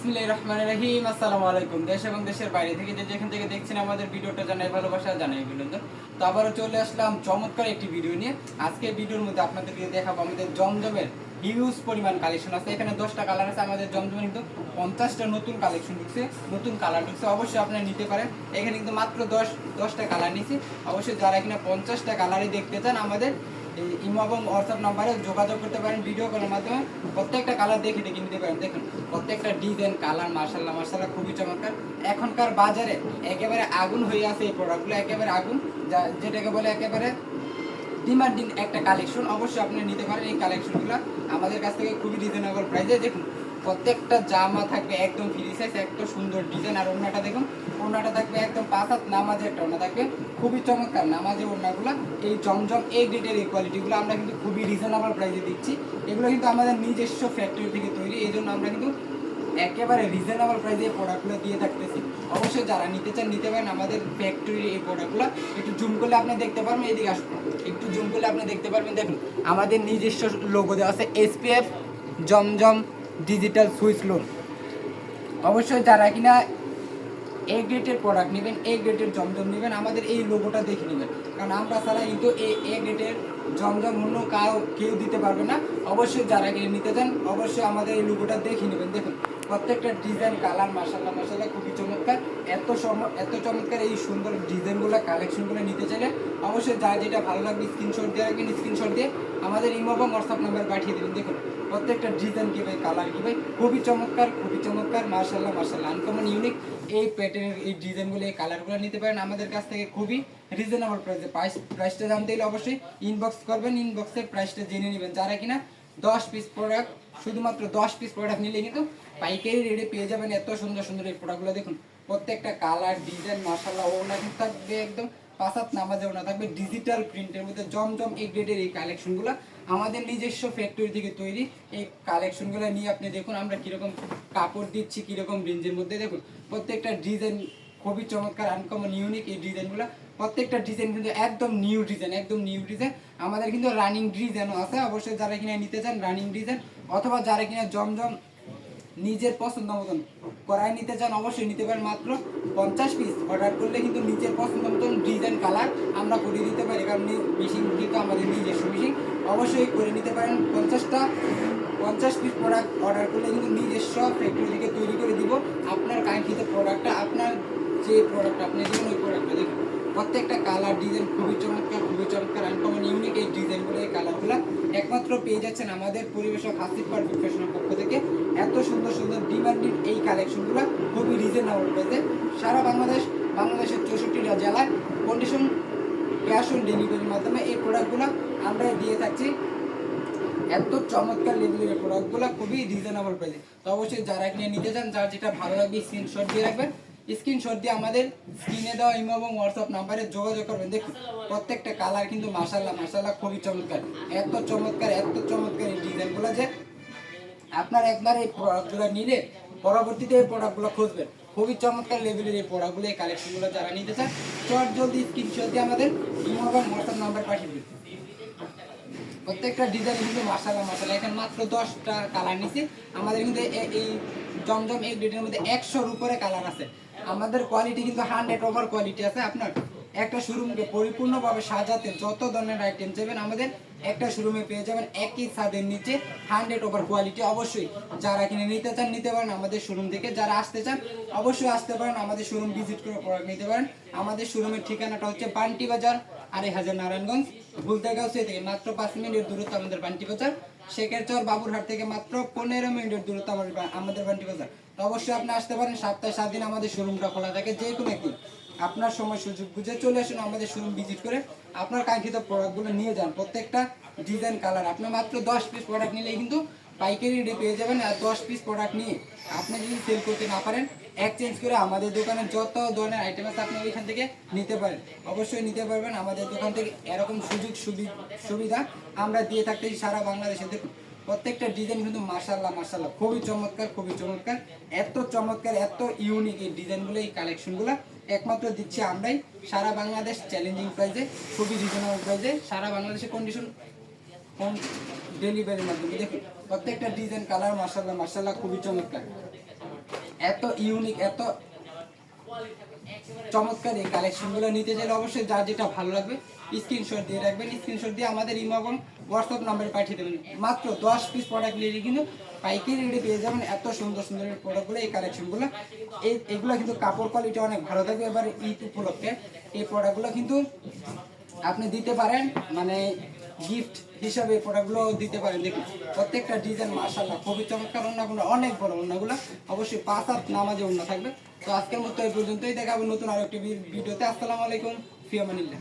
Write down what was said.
বিসমিল্লাহির রহমানির রহিম। আসসালামু আলাইকুম। দেশ এবং দেশের বাইরে থেকে যেখান থেকে দেখছেন আমাদের ভিডিওটা জানাই ভালোবাসা, জানাই অভিনন্দন। তো আবারও চলে আসলাম চমৎকার একটি ভিডিও নিয়ে। আজকে ভিডিওর মধ্যে আপনাদেরকে দেখাবো আমাদের জমজমের হিউজ পরিমাণ কালেকশন আছে। এখানে 10টা কালার আছে। আমাদের জমজমের কিন্তু 50টা নতুন কালেকশন ঢুকছে, নতুন কালার ঢুকছে। অবশ্যই আপনারা নিতে পারেন। এখানে কিন্তু মাত্র 10টা কালার নিয়েছি। অবশ্যই যারা কিনা 50টা কালারই দেখতে চান আমাদের ইমো এবং হোয়াটসঅ্যাপ নাম্বারে যোগাযোগ করতে পারেন ভিডিও কলের মাধ্যমে। প্রত্যেকটা কালার দেখে নিতে পারেন। দেখুন প্রত্যেকটা ডিজাইন কালার মাশাআল্লাহ খুবই চমৎকার। এখনকার বাজারে একেবারে আগুন হয়ে আছে এই প্রোডাক্টগুলো, একেবারে আগুন, যেটাকে বলে একেবারে ডিমান্ডিং একটা কালেকশন। অবশ্যই আপনি নিতে পারেন এই কালেকশনগুলো আমাদের কাছ থেকে খুবই রিজনেবল প্রাইসে। দেখুন প্রত্যেকটা জামা থাকবে একদম ফ্রি সাইজ, এত সুন্দর ডিজাইন। আর ওড়নাটা দেখুন, ওড়নাটা থাকবে একদম 5 হাত নামাজের একটা ওড়না থাকবে, খুবই চমৎকার নামাজের ওড়নাগুলো। এই জমজম এই গ্রেডের এই কোয়ালিটিগুলো আমরা কিন্তু খুবই রিজনেবল প্রাইসে দিচ্ছি। এগুলো কিন্তু আমাদের নিজস্ব ফ্যাক্টরি থেকে তৈরি, এই জন্য আমরা কিন্তু একেবারে রিজনেবল প্রাইসে এই প্রোডাক্টগুলো দিয়ে থাকতেছি। অবশ্যই যারা নিতে চান নিতে পারেন আমাদের ফ্যাক্টরির এই প্রোডাক্টগুলো। একটু জুম করলে আপনি দেখতে পারবেন, এদিকে আসুন, একটু জুম করলে আপনি দেখতে পারবেন। দেখুন আমাদের নিজস্ব লোগো দেওয়া আছে SPF জমজম ডিজিটাল সুইচ লোন। অবশ্যই যারা কিনা এ গ্রেডের প্রোডাক্ট নেবেন, এ গ্রেডের জমজম নেবেন, আমাদের এই লোগোটা দেখে নেবেন। কারণ আমরা ছাড়া কিন্তু এ গ্রেডের জমজম অন্য কেউ দিতে পারবে না। অবশ্যই যারা কিনে নিতে চান অবশ্যই আমাদের এই লোগোটা দেখে নেবেন। দেখুন প্রত্যেকটা ডিজাইন কালার মাশাআল্লাহ খুবই চমৎকার। এত চমৎকার এই সুন্দর ডিজাইনগুলো কালেকশনগুলো নিতে চাইলে অবশ্যই যার যেটা ভালো লাগবে স্ক্রিনশট দিয়ে রাখবেন। স্ক্রিনশট দিয়ে আমাদের ইমো এবং হোয়াটসঅ্যাপ নাম্বার পাঠিয়ে দেবেন। দেখুন প্রত্যেকটা ডিজাইন কী ভাই, কালার কী ভাই, খুবই চমৎকার মাশাআল্লাহ আনকমন ইউনিক। এই প্যাটার্নের এই ডিজাইনগুলো এই কালারগুলো নিতে পারেন আমাদের কাছ থেকে খুবই রিজনেবল প্রাইসে। প্রাইসটা জানতে হলে অবশ্যই ইনবক্স করবেন, ইনবক্সের প্রাইসটা জেনে নেবেন। যারা কিনা 10 পিস প্রোডাক্ট, শুধুমাত্র 10 পিস প্রোডাক্ট নিলে কিন্তু পাইকারি রেটে পেয়ে যাবেন এত সুন্দর এই প্রোডাক্টগুলো। দেখুন প্রত্যেকটা কালার ডিজাইন মাশাআল্লাহ। ওড়না কিন্তু থাকবে একদম 5 হাত নামাজে ওড়না থাকবে ডিজিটাল প্রিন্টের মধ্যে। জমজম এই গ্রেডের এই কালেকশনগুলো আমাদের নিজস্ব ফ্যাক্টরি থেকে তৈরি। এই কালেকশনগুলো নিয়ে আপনি দেখুন আমরা কীরকম কাপড় দিচ্ছি, কীরকম রেঞ্জের মধ্যে। দেখুন প্রত্যেকটা ডিজাইন খুবই চমৎকার, আনকমন ইউনিক এই ডিজাইনগুলো। প্রত্যেকটা ডিজাইন কিন্তু একদম নিউ ডিজাইন। আমাদের কিন্তু রানিং ডিজাইনও আছে। অবশ্যই যারা কিনা নিতে চান রানিং ডিজাইন, অথবা যারা কিনা জমজম নিজের পছন্দ মতন করাই নিতে চান অবশ্যই নিতে পারেন। মাত্র 50 পিস অর্ডার করলে কিন্তু নিজের পছন্দ মতন ডিজাইন কালার আমরা করে দিতে পারি। কারণ মেশিন কিন্তু আমাদের নিজস্ব মেশিন। অবশ্যই করে নিতে পারেন। 50 পিস প্রোডাক্ট অর্ডার করলে কিন্তু নিজস্ব ফ্যাক্টরি থেকে তৈরি করে দিব আপনার কাঙ্ক্ষিত প্রোডাক্টটা। আপনার যে প্রোডাক্ট আপনি দেবেন ওই প্রোডাক্টটা দেখুন প্রত্যেকটা কালার ডিজাইন খুবই চমৎকার আনকমন ইউনিক এই ডিজাইনগুলো এই কালারগুলো একমাত্র পেয়ে যাচ্ছেন আমাদের পরিবেশক হাসিফ পারফেক্ট ফ্যাশনের পক্ষ থেকে। এত সুন্দর ডিমান্ডিং এই কালেকশনগুলো খুবই রিজনেবল প্রাইসে সারা বাংলাদেশের 64টা জেলায় কন্ডিশন ক্যাশ অন ডেলিভারির মাধ্যমে এই প্রোডাক্টগুলো আমরা দিয়ে থাকছি। এত চমৎকার লেভেলের প্রোডাক্টগুলো খুবই রিজনেবল প্রাইসে। তো অবশ্যই যারা কিনে নিতে চান, যার যেটা ভালো লাগবে স্ক্রিনশট দিয়ে রাখবেন। স্ক্রিনশট দিয়ে আমাদের স্ক্রিনে দেওয়া ইমো এবং হোয়াটসঅ্যাপ নাম্বারে যোগাযোগ করবেন। দেখুন প্রত্যেকটা কালার কিন্তু মাশাআল্লাহ খুবই চমৎকার। এত চমৎকার এই ডিজাইনগুলো যে আপনার একবার এই প্রোডাক্টগুলো নিলে পরবর্তীতে এই প্রোডাক্টগুলো খুঁজবেন। খুবই চমৎকার লেভেলের এই প্রোডাক্টগুলো এই কালেকশনগুলো যারা নিতে চান চট জলদি স্ক্রিনশট দিয়ে আমাদের ইমো এবং হোয়াটসঅ্যাপ নাম্বার পাঠিয়ে দিন। প্রত্যেকটা ডিজাইন কিন্তু মাশাআল্লাহ। এখানে মাত্র 10টা কালার নিছি। আমাদের কিন্তু এই জমজম এই গ্রেডের মধ্যে 100-র উপরে কালার আছে। আমাদের কোয়ালিটি কিন্তু 100 ওভার কোয়ালিটি আছে। আপনার একটা শোরুমকে পরিপূর্ণভাবে সাজাতে যত ধরনের আইটেম চাইবেন আমাদের একটা শোরুমে পেয়ে যাবেন একই ছাদের নিচে 100 ওভার কোয়ালিটি। অবশ্যই যারা কিনে নিতে চান নিতে পারেন আমাদের শোরুম থেকে। যারা আসতে চান অবশ্যই আসতে পারেন, আমাদের শোরুম ভিজিট করে প্রোডাক্ট নিতে পারেন। আমাদের শোরুমের ঠিকানাটা হচ্ছে বান্টি বাজার, 2500 নারায়ণগঞ্জ। ভুলতাগাঁও থেকে মাত্র 5 মিনিটের দূরত্ব আমাদের বান্টি বাজার। শেখেরচর বাবুরহাট থেকে মাত্র 15 মিনিটের দূরত্ব আমাদের বান্টি বাজার। তো অবশ্যই আপনি আসতে পারেন। সপ্তাহে 7 দিন আমাদের শোরুমটা খোলা থাকে। যে কোনো একদিন আপনার সময় সুযোগ বুঝে চলে আসুন আমাদের শোরুম ভিজিট করে আপনার কাঙ্ক্ষিত প্রোডাক্টগুলো নিয়ে যান। প্রত্যেকটা ডিজাইন কালার আপনি মাত্র 10 পিস প্রোডাক্ট নিলেই কিন্তু পাইকারি রেটে পেয়ে যাবেন। আর 10 পিস প্রোডাক্ট নিয়ে আপনি যদি সেল করতে না পারেন এক্সচেঞ্জ করে আমাদের দোকানে যত ধরনের আইটেম আছে আপনি ওইখান থেকে নিতে পারেন। অবশ্যই নিতে পারবেন আমাদের দোকান থেকে। এরকম সুযোগ সুবিধা আমরা দিয়ে থাকতেছি সারা বাংলাদেশে। দেখুন প্রত্যেকটা ডিজাইন কিন্তু মাশাআল্লাহ খুবই চমৎকার। এত চমৎকার এত ইউনিক এই ডিজাইনগুলো এই কালেকশনগুলো একমাত্র দিচ্ছি আমরাই সারা বাংলাদেশ চ্যালেঞ্জিং প্রাইসে, খুবই রিজনেবল প্রাইসে সারা বাংলাদেশে কন্ডিশন হোম ডেলিভারির মাধ্যমে। দেখুন প্রত্যেকটা ডিজাইন কালার মাশাআল্লাহ খুবই চমৎকার। এত ইউনিক, এত চমৎকার এই কালেকশনগুলো নিতে চাইলে অবশ্যই যার যেটা ভালো লাগবে স্ক্রিনশট দিয়ে রাখবেন। স্ক্রিনশট দিয়ে আমাদের ইমো এবং হোয়াটসঅ্যাপ নাম্বারে পাঠিয়ে দেবেন। মাত্র 10 পিস প্রোডাক্ট নিয়ে কিন্তু পাইকারি রেটে পেয়ে যাবেন এত সুন্দর সুন্দর প্রোডাক্টগুলো, এই কালেকশনগুলো। এগুলো কিন্তু কাপড় কোয়ালিটি অনেক ভালো থাকবে। এবার ঈদ উপলক্ষে এই প্রোডাক্টগুলো কিন্তু আপনি দিতে পারেন, মানে গিফট হিসাবে এই প্রোডাক্টগুলো দিতে পারেন। দেখুন প্রত্যেকটা ডিজাইন মাশাআল্লাহ খুবই চমৎকার। ওড়নাগুলো অনেক বড়, ওড়নাগুলো অবশ্যই 5 হাত নামাজে ওড়না থাকবে। তো আজকের মতো এই পর্যন্তই, দেখাবো নতুন আরেকটি ভিডিওতে। আসসালামু আলাইকুম, ফি আমানিল্লাহ।